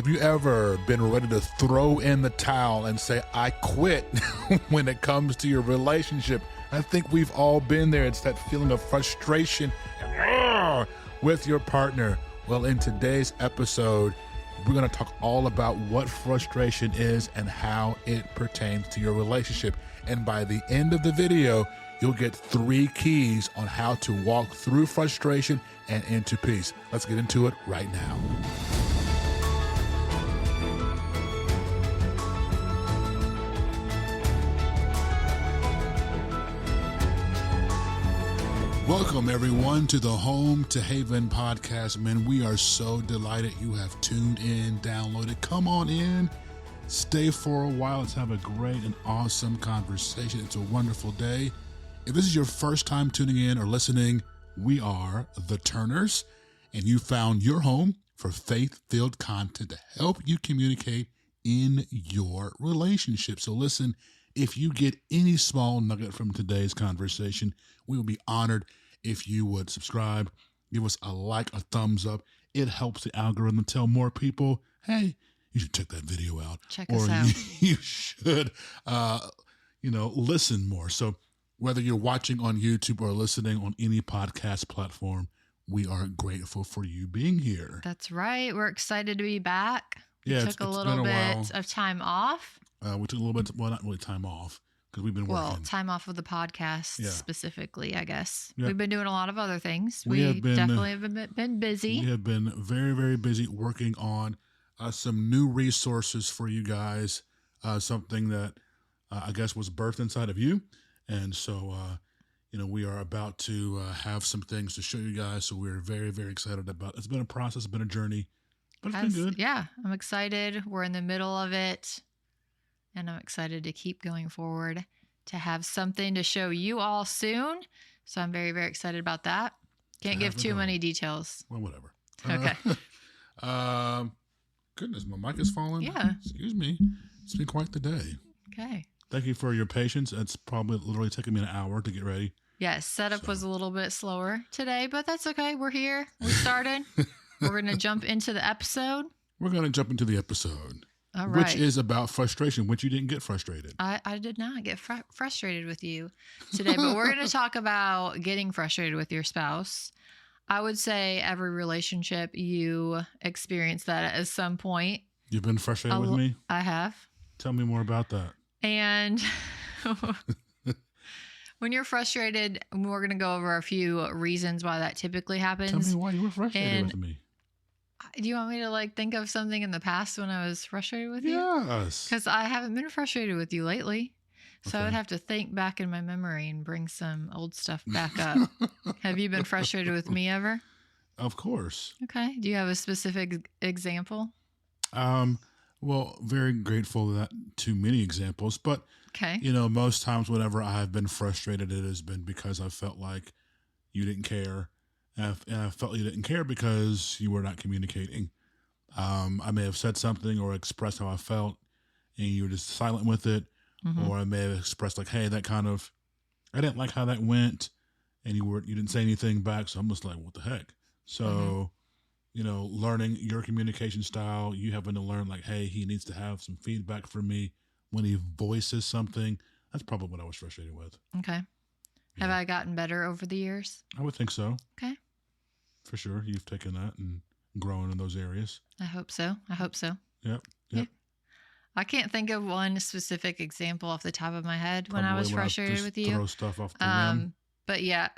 Have you ever been ready to throw in the towel and say, I quit when it comes to your relationship? I think we've all been there. It's that feeling of frustration with your partner. Well, in today's episode, we're going to talk all about what frustration is and how it pertains to your relationship. And by the end of the video, you'll get 3 keys on how to walk through frustration and into peace. Let's get into it right now. Welcome, everyone, to the Home to Haven podcast. Man, we are so delighted you have tuned in, downloaded. Come on in, stay for a while. Let's have a great and awesome conversation. It's a wonderful day. If this is your first time tuning in or listening, we are the Turners, and you found your home for faith-filled content to help you communicate in your relationship. So listen, if you get any small nugget from today's conversation, we will be honored if you would subscribe, give us a like, a thumbs up. It helps the algorithm tell more people, hey, you should check that video out. Check us out. You should, listen more. So whether you're watching on YouTube or listening on any podcast platform, we are grateful for you being here. That's right. We're excited to be back. We Yeah, took a little bit of time off. We took a little bit, well, not really time off, because we've been working. Well, time off of the podcast specifically, I guess. Yep. We've been doing a lot of other things. We have been, definitely have been busy. We have been very, very busy working on some new resources for you guys, something that I guess was birthed inside of you. And so, we are about to have some things to show you guys. So we're very, very excited about it. It's been a process, it's been a journey, but it's been good. Yeah, I'm excited. We're in the middle of it. And I'm excited to keep going forward to have something to show you all soon. So I'm very, very excited about that. Can't give too many details. Well, whatever. Okay. Goodness, my mic is falling. Yeah. Excuse me. It's been quite the day. Okay. Thank you for your patience. It's probably literally taken me an hour to get ready. Yes, setup was a little bit slower today, but that's okay. We're here. We started. We're going to jump into the episode. We're going to jump into the episode. All right. Which is about frustration, which you didn't get frustrated. I did not get frustrated with you today, but we're going to talk about getting frustrated with your spouse. I would say every relationship you experience that at some point. You've been frustrated with me? I have. Tell me more about that. And when you're frustrated, we're going to go over a few reasons why that typically happens. Tell me why you were frustrated with me. Do you want me to think of something in the past when I was frustrated with you? Yes. Because I haven't been frustrated with you lately. So Okay. I would have to think back in my memory and bring some old stuff back up. Have you been frustrated with me ever? Of course. Okay. Do you have a specific example? Well, very grateful that too many examples, but Okay. most times whenever I've been frustrated, it has been because I felt like you didn't care. And I felt you didn't care because you were not communicating. I may have said something or expressed how I felt, and you were just silent with it. Mm-hmm. Or I may have expressed hey, I didn't like how that went, and you didn't say anything back. So I'm just like, what the heck? So, learning your communication style, you having to learn hey, he needs to have some feedback from me when he voices something. That's probably what I was frustrated with. Okay. Yeah. Have I gotten better over the years? I would think so. Okay. For sure. You've taken that and grown in those areas. I hope so. Yep. Yeah. I can't think of one specific example off the top of my head when I was frustrated with you. Throw stuff off the rim. But yeah,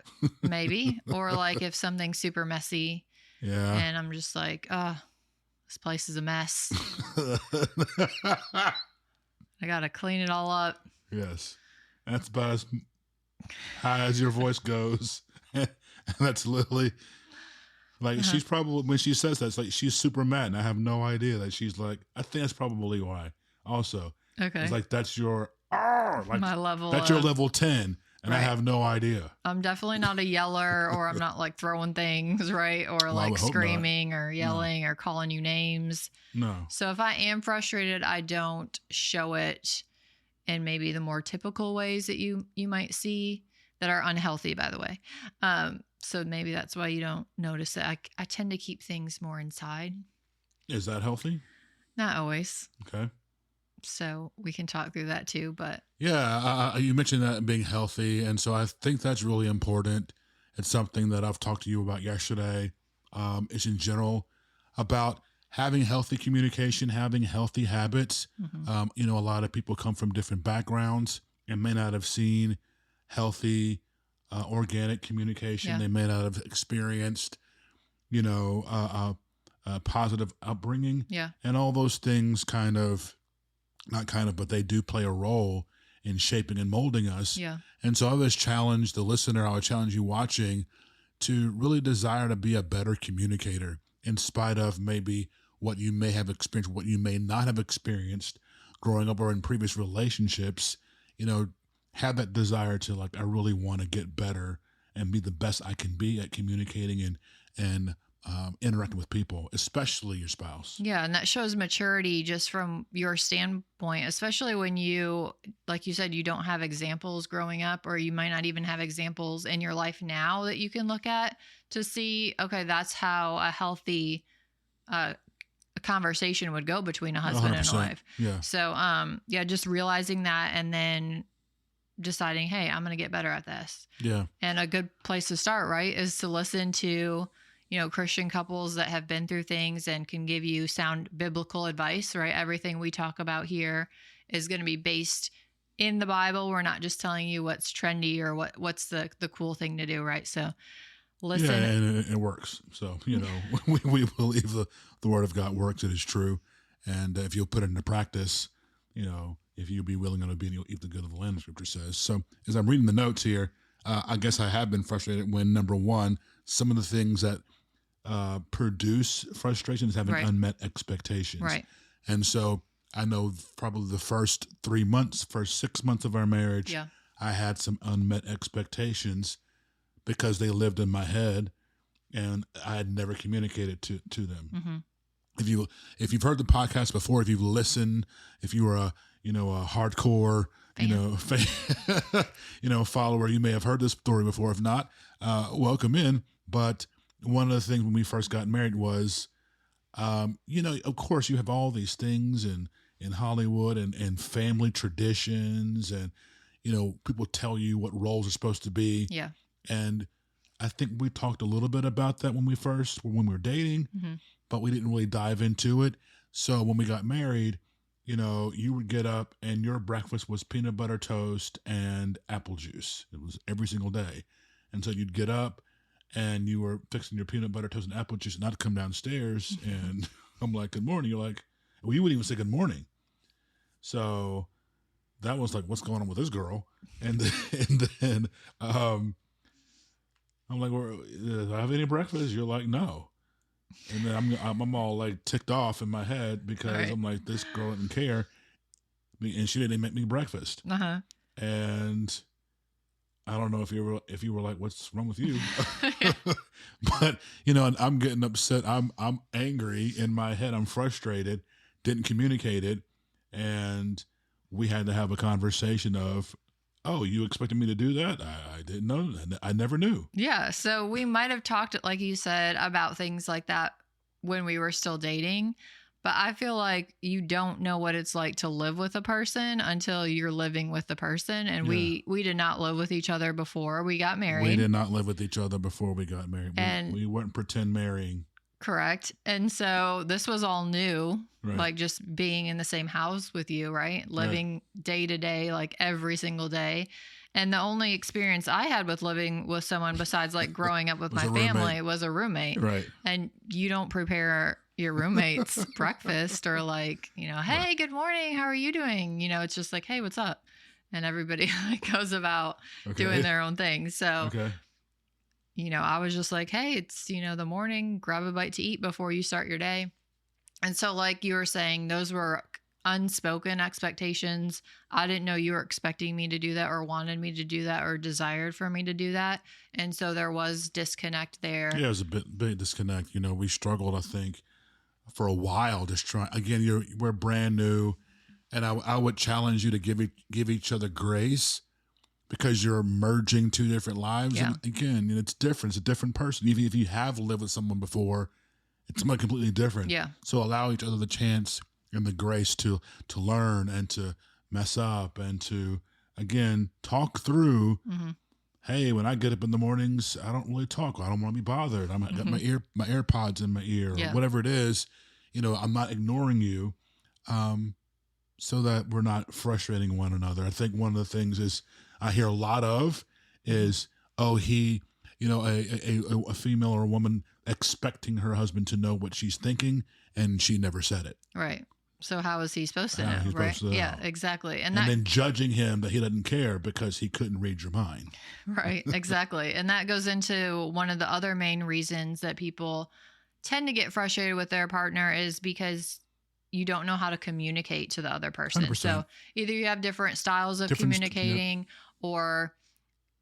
maybe. Or if something's super messy. Yeah. And I'm just this place is a mess. I got to clean it all up. Yes. That's about as high as your voice goes. And that's literally she's probably, when she says that, it's she's super mad. And I have no idea that she's I think that's probably why also. Okay. It's that's your, my level. That's your level 10. And right. I have no idea. I'm definitely not a yeller, or I'm not throwing things, right? Or screaming or yelling or calling you names. No. So if I am frustrated, I don't show it in maybe the more typical ways that you might see that are unhealthy, by the way. So maybe that's why you don't notice it. I tend to keep things more inside. Is that healthy? Not always. Okay. So we can talk through that too. But Yeah, you mentioned that being healthy, and so I think that's really important. It's something that I've talked to you about yesterday. It's in general about having healthy communication, having healthy habits. A lot of people come from different backgrounds and may not have seen healthy, organic communication. Yeah. They may not have experienced, positive upbringing. Yeah. And all those things but they do play a role in shaping and molding us. Yeah. And so I always challenge the listener, I would challenge you watching to really desire to be a better communicator in spite of maybe what you may have experienced, what you may not have experienced growing up or in previous relationships. Have that desire to I really want to get better and be the best I can be at communicating and interacting with people, especially your spouse. Yeah. And that shows maturity just from your standpoint, especially when you, like you said, you don't have examples growing up, or you might not even have examples in your life now that you can look at to see, okay, that's how a healthy conversation would go between a husband and a wife. Yeah. So, just realizing that and then deciding, hey, I'm going to get better at this. Yeah. And a good place to start, right, is to listen to Christian couples that have been through things and can give you sound biblical advice, right? Everything we talk about here is going to be based in the Bible. We're not just telling you what's trendy or what's the cool thing to do, right? So listen. Yeah, and it works. So, we believe the word of God works. It is true. And if you'll put it into practice, if you'll be willing and obedient, you'll eat the good of the land, the scripture says. So as I'm reading the notes here, I guess I have been frustrated when, number one, some of the things that produce frustration is having unmet expectations. Right. And so I know probably the first 6 months of our marriage, I had some unmet expectations because they lived in my head and I had never communicated to them. Mm-hmm. If you've heard the podcast before, if you've listened, if you were a hardcore, follower, you may have heard this story before. If not, welcome in. But one of the things when we first got married was, of course you have all these things in Hollywood and family traditions and, people tell you what roles are supposed to be. Yeah. And I think we talked a little bit about that when we were dating, but we didn't really dive into it. So when we got married, you would get up and your breakfast was peanut butter toast and apple juice. It was every single day. And so you'd get up and you were fixing your peanut butter toast and apple juice, and I'd come downstairs and I'm like, good morning. You're like, well, you wouldn't even say good morning. So that was like, what's going on with this girl? And then I'm like, well, do I have any breakfast? You're like, no. And then I'm all like ticked off in my head because I'm like, this girl didn't care, and she didn't make me breakfast. And I don't know if you were like, what's wrong with you? But and I'm getting upset. I'm angry in my head. I'm frustrated. Didn't communicate it, and we had to have a conversation of, oh, you expected me to do that? I didn't know. I never knew. Yeah. So we might have talked, like you said, about things like that when we were still dating. But I feel like you don't know what it's like to live with a person until you're living with the person. And we did not live with each other before we got married. We did not live with each other before we got married. And we weren't pretend marrying. Correct. And so this was all new, like just being in the same house with you, right? Living day to day, like every single day. And the only experience I had with living with someone besides like growing up with my family was a roommate. Right. And you don't prepare your roommate's breakfast or like, hey, good morning. How are you doing? It's just like, hey, what's up? And everybody like goes about doing their own thing. So, I was just like, hey, it's, the morning, grab a bite to eat before you start your day. And so like you were saying, those were unspoken expectations. I didn't know you were expecting me to do that or wanted me to do that or desired for me to do that. And so there was disconnect there. Yeah, it was a big disconnect. We struggled, I think, for a while just trying. Again, we're brand new, and I would challenge you to give each other grace because you're merging two different lives. Yeah. And again, it's different. It's a different person. Even if you have lived with someone before, it's somebody completely different. Yeah. So allow each other the chance and the grace to learn and to mess up and to, again, talk through. Mm-hmm. Hey, when I get up in the mornings, I don't really talk. I don't want to be bothered. I got my AirPods in my ear, or whatever it is. I'm not ignoring you, so that we're not frustrating one another. I think one of the things is I hear a lot of is, a female or a woman expecting her husband to know what she's thinking, and she never said it. Right. So how is he supposed to know, right? Yeah, exactly. And then judging him that he doesn't care because he couldn't read your mind. Right, exactly. And that goes into one of the other main reasons that people tend to get frustrated with their partner is because you don't know how to communicate to the other person. 100%. So either you have different styles of communicating, or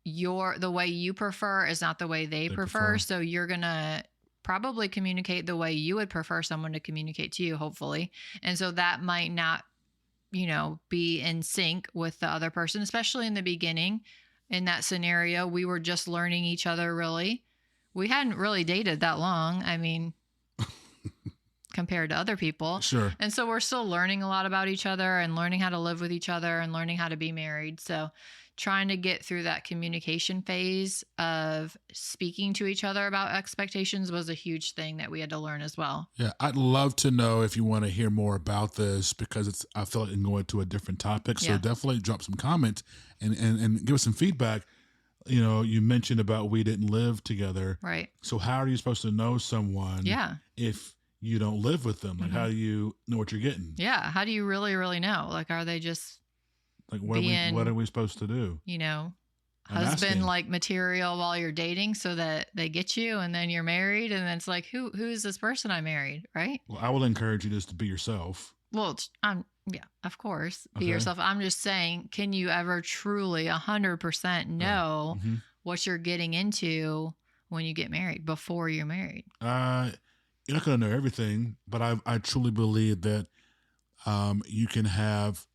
the way you prefer is not the way they prefer. So you're going to probably communicate the way you would prefer someone to communicate to you, hopefully. And so that might not, be in sync with the other person, especially in the beginning. In that scenario, we were just learning each other, really. We hadn't really dated that long. I mean, compared to other people. Sure. And so we're still learning a lot about each other and learning how to live with each other and learning how to be married. So trying to get through that communication phase of speaking to each other about expectations was a huge thing that we had to learn as well. Yeah, I'd love to know if you want to hear more about this, because I feel like it can go into a different topic. So definitely drop some comments and give us some feedback. You mentioned about we didn't live together. Right. So how are you supposed to know someone if you don't live with them? Like, how do you know what you're getting? Yeah. How do you really, really know? Like, are they just like, what are we supposed to do? Husband-like material while you're dating so that they get you, and then you're married, and then it's like, who is this person I married, right? Well, I will encourage you just to be yourself. Well, of course, be yourself. I'm just saying, can you ever truly 100% know what you're getting into when you get married, before you're married? You're not going to know everything, but I truly believe that you can have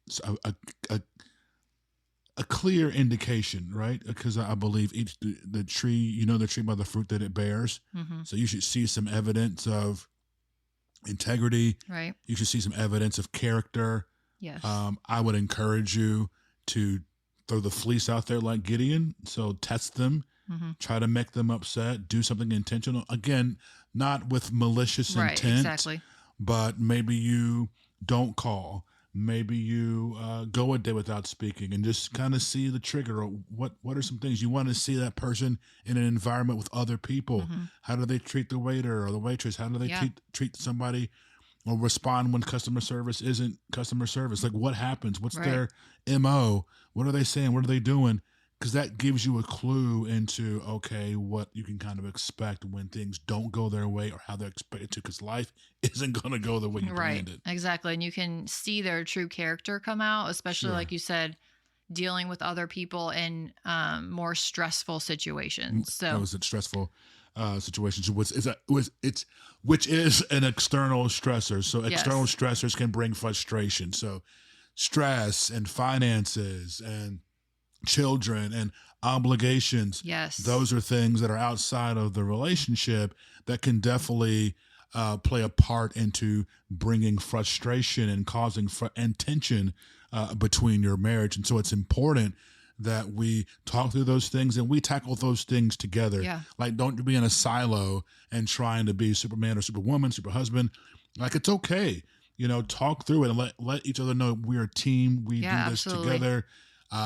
a clear indication, right? Because I believe the tree, the tree by the fruit that it bears. Mm-hmm. So you should see some evidence of integrity. Right. You should see some evidence of character. Yes. I would encourage you to throw the fleece out there like Gideon. So test them, try to make them upset, do something intentional. Again, not with malicious intent, exactly. But maybe you don't call. Maybe you go a day without speaking, and just kind of see the trigger. What are some things you want to see that person in an environment with other people? Mm-hmm. How do they treat the waiter or the waitress? How do they treat somebody, or respond when customer service isn't customer service? Like, what happens? What's their MO? What are they saying? What are they doing? Because that gives you a clue into, what you can kind of expect when things don't go their way, or how they're expected to, because life isn't going to go the way you planned it. Exactly. And you can see their true character come out, especially like you said, dealing with other people in more stressful situations. So was it stressful situations, which is an external stressor. So external stressors can bring frustration. So stress and finances and children and obligations. Yes. Those are things that are outside of the relationship that can definitely play a part into bringing frustration and causing and tension between your marriage. And so it's important that we talk through those things and we tackle those things together. Yeah. Like, don't be in a silo and trying to be Superman or Superwoman, super husband. Like, it's okay. Talk through it and let each other know we're a team. We do this together.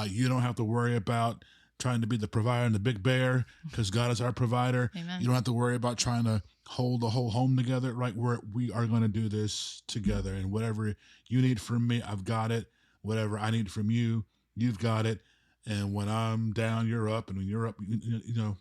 You don't have to worry about trying to be the provider and the big bear, because God is our provider. Amen. You don't have to worry about trying to hold the whole home together, right? We are going to do this together, and whatever you need from me, I've got it. Whatever I need from you, you've got it. And when I'm down, you're up, and when you're up,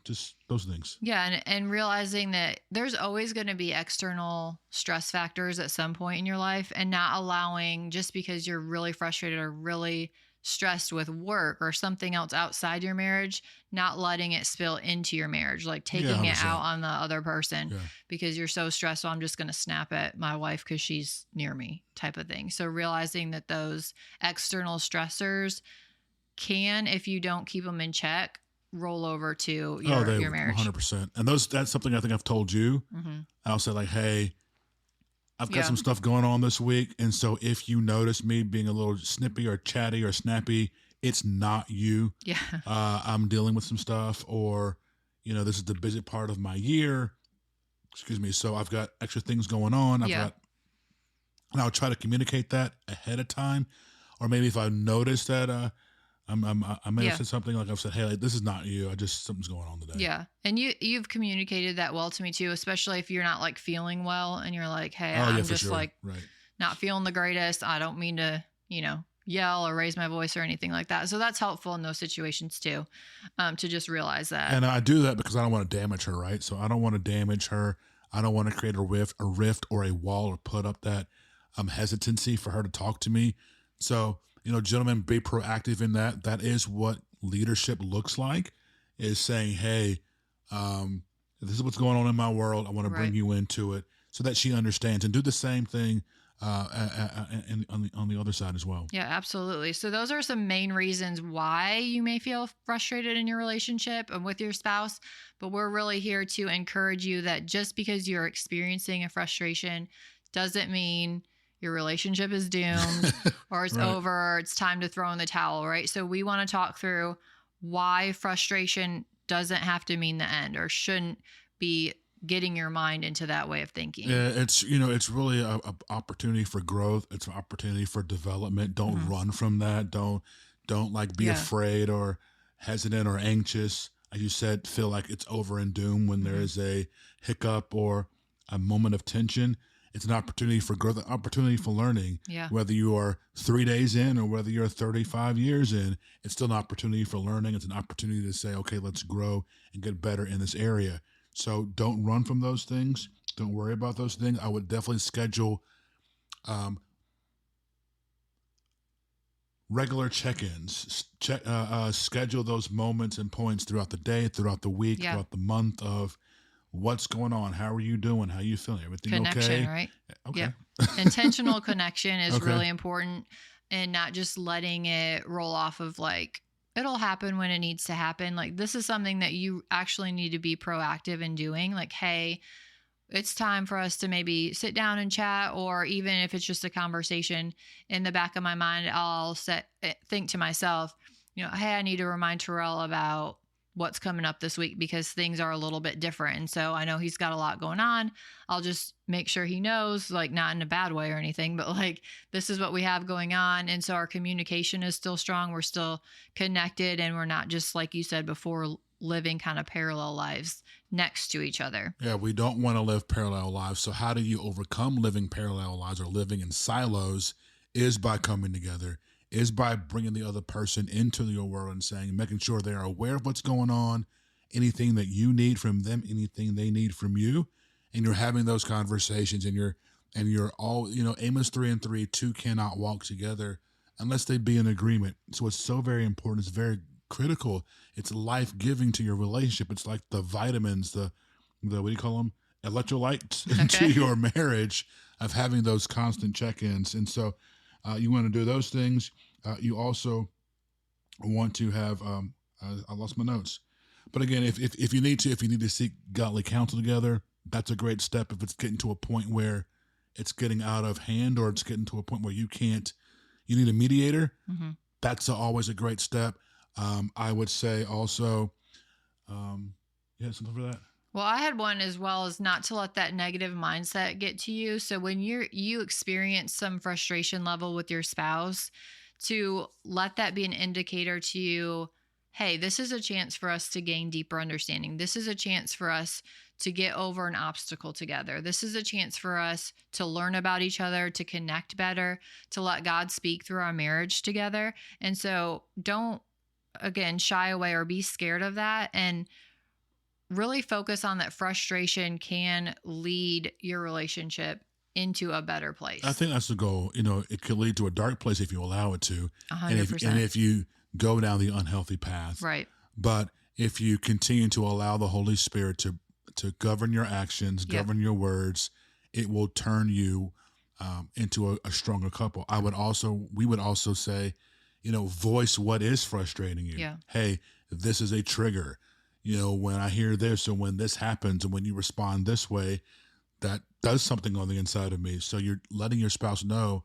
just those things. Yeah, and realizing that there's always going to be external stress factors at some point in your life, and not allowing, just because you're really frustrated or really stressed with work or something else outside your marriage, not letting it spill into your marriage, like taking it out on the other person because you're so stressed. So I'm just going to snap at my wife because she's near me, type of thing. So realizing that those external stressors can, if you don't keep them in check, roll over to your marriage. 100%. And that's something I think I've told you. I'll say, like, hey, I've got some stuff going on this week. And so if you notice me being a little snippy or chatty or snappy, it's not you. Yeah. I'm dealing with some stuff, or, this is the busy part of my year. Excuse me. So I've got extra things going on. And I'll try to communicate that ahead of time. Or maybe if I notice that, I may have said something like I've said, hey, this is not you. Something's going on today. Yeah. And you've communicated that well to me too, especially if you're not like feeling well and you're like, hey, I'm just like not feeling the greatest. I don't mean to, yell or raise my voice or anything like that. So that's helpful in those situations too, to just realize that. And I do that because I don't want to damage her, right? So I don't want to damage her. I don't want to create a rift or a wall or put up that hesitancy for her to talk to me. So, gentlemen, be proactive in that. That is what leadership looks like, is saying, hey, this is what's going on in my world. I want to bring you into it so that she understands, and do the same thing and on the other side as well. Yeah, absolutely. So those are some main reasons why you may feel frustrated in your relationship and with your spouse. But we're really here to encourage you that just because you're experiencing a frustration doesn't mean your relationship is doomed or it's over, or it's time to throw in the towel, right? So we want to talk through why frustration doesn't have to mean the end, or shouldn't be getting your mind into that way of thinking. Yeah, it's really a opportunity for growth. It's an opportunity for development. Don't run from that. Don't be afraid or hesitant or anxious. As you said, feel like it's over and doom when there is a hiccup or a moment of tension. It's an opportunity for growth, an opportunity for learning. Yeah. Whether you are 3 days in or whether you're 35 years in, it's still an opportunity for learning. It's an opportunity to say, okay, let's grow and get better in this area. So don't run from those things. Don't worry about those things. I would definitely schedule regular check-ins. Schedule those moments and points throughout the day, throughout the week, throughout the month of what's going on. How are you doing? How are you feeling? Everything connection, okay? Right? Okay. Yep. Intentional connection is really important, and not just letting it roll off of like, it'll happen when it needs to happen. Like, this is something that you actually need to be proactive in doing. Like, hey, it's time for us to maybe sit down and chat, or even if it's just a conversation, in the back of my mind, I'll think to myself, hey, I need to remind Terrell about what's coming up this week because things are a little bit different. And so I know he's got a lot going on. I'll just make sure he knows, like, not in a bad way or anything, but like, this is what we have going on. And so our communication is still strong. We're still connected, and we're not just, like you said before, living kind of parallel lives next to each other. Yeah, we don't want to live parallel lives. So how do you overcome living parallel lives or living in silos? Is by coming together, is by bringing the other person into your world and saying, making sure they are aware of what's going on, anything that you need from them, anything they need from you. And you're having those conversations, and you're all, Amos 3:3, two cannot walk together unless they be in agreement. So it's so very important. It's very critical. It's life-giving to your relationship. It's like the vitamins, the what do you call them? Electrolytes into your marriage, of having those constant check-ins. And so you want to do those things. You also want to have, I lost my notes. But again, if you need to seek godly counsel together, that's a great step. If it's getting to a point where it's getting out of hand, or it's getting to a point where you need a mediator, that's always a great step. I would say also, you had something for that? Well, I had one as well, as not to let that negative mindset get to you. So when you experience some frustration level with your spouse, to let that be an indicator to you, hey, this is a chance for us to gain deeper understanding. This is a chance for us to get over an obstacle together. This is a chance for us to learn about each other, to connect better, to let God speak through our marriage together. And so don't, again, shy away or be scared of that, and really focus on that. Frustration can lead your relationship into a better place. I think that's the goal. It could lead to a dark place if you allow it to. 100%. And if you go down the unhealthy path. Right. But if you continue to allow the Holy Spirit to govern your actions, govern your words, it will turn you into a stronger couple. We would also say, voice what is frustrating you. Yeah. Hey, this is a trigger. When I hear this, or when this happens, and when you respond this way, that does something on the inside of me. So you're letting your spouse know,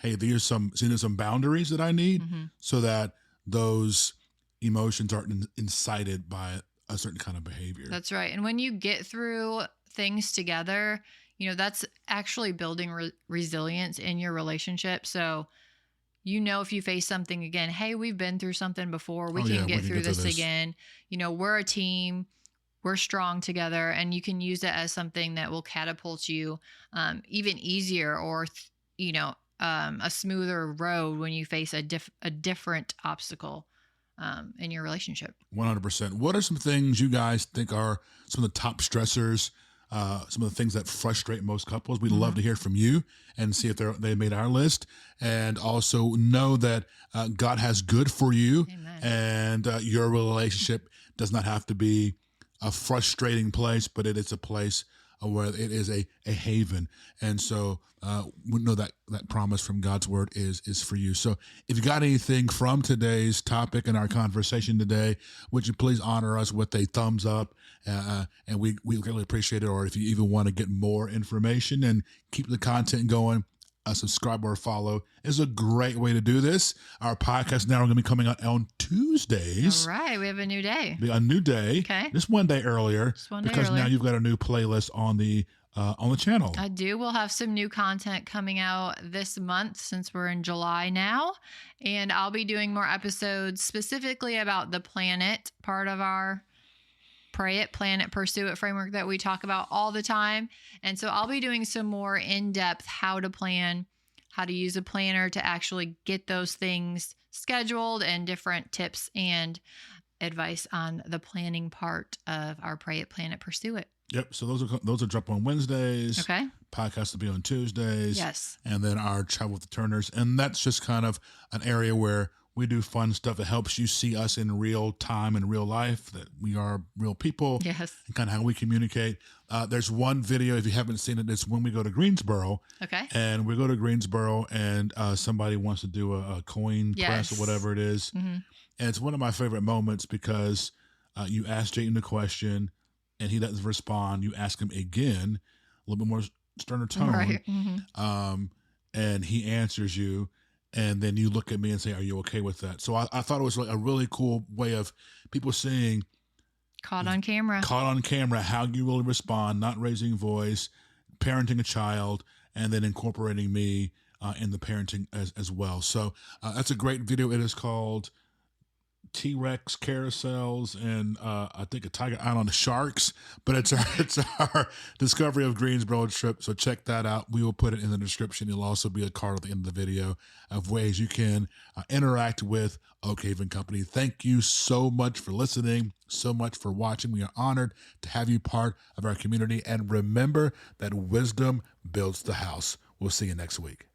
hey, there's some boundaries that I need, so that those emotions aren't incited by a certain kind of behavior. That's right. And when you get through things together, that's actually building resilience in your relationship. So, if you face something again, hey, we've been through something before. We can get through this again. We're a team. We're strong together, and you can use it as something that will catapult you even easier, or, a smoother road when you face a different obstacle in your relationship. 100%. What are some things you guys think are some of the top stressors, some of the things that frustrate most couples? We'd love to hear from you and see if they made our list. And also know that God has good for you. Amen. And your relationship does not have to be a frustrating place, but it is a place where it is a haven. And so we know that promise from God's word is for you. So if you got anything from today's topic and our conversation today, would you please honor us with a thumbs up? And we really appreciate it. Or if you even want to get more information and keep the content going, subscribe or follow is a great way to do this. Our podcast now are going to be coming out on Tuesdays. All right. We have a new day. A new day. Okay. Just one day earlier. Because now you've got a new playlist on the channel. I do. We'll have some new content coming out this month since we're in July now. And I'll be doing more episodes specifically about the planet part of our Pray It, Plan It, Pursue It framework that we talk about all the time. And so I'll be doing some more in-depth how to plan, how to use a planner to actually get those things scheduled, and different tips and advice on the planning part of our Pray It, Plan It, Pursue It. Yep. So those are drop on Wednesdays. Okay. Podcast will be on Tuesdays. Yes. And then our Travel with the Turners. And that's just kind of an area where we do fun stuff that helps you see us in real time and real life, that we are real people. Yes. And kind of how we communicate. There's one video, if you haven't seen it, it's when we go to Greensboro. Okay. And we go to Greensboro and somebody wants to do a coin press or whatever it is. And it's one of my favorite moments because you ask Jayden the question and he doesn't respond. You ask him again, a little bit more sterner tone. Right. And he answers you. And then you look at me and say, are you okay with that? So I thought it was like a really cool way of people seeing Caught on camera, how you really respond, not raising voice, parenting a child, and then incorporating me in the parenting as well. So that's a great video. It is called T-Rex carousels and I think a tiger out on the sharks, but it's our Discovery of Greensboro trip. So check that out. We will put it in the description. It'll also be a card at the end of the video of ways you can interact with Oak Haven Company. Thank you so much for listening, so much for watching. We are honored to have you part of our community. And remember that wisdom builds the house. We'll see you next week.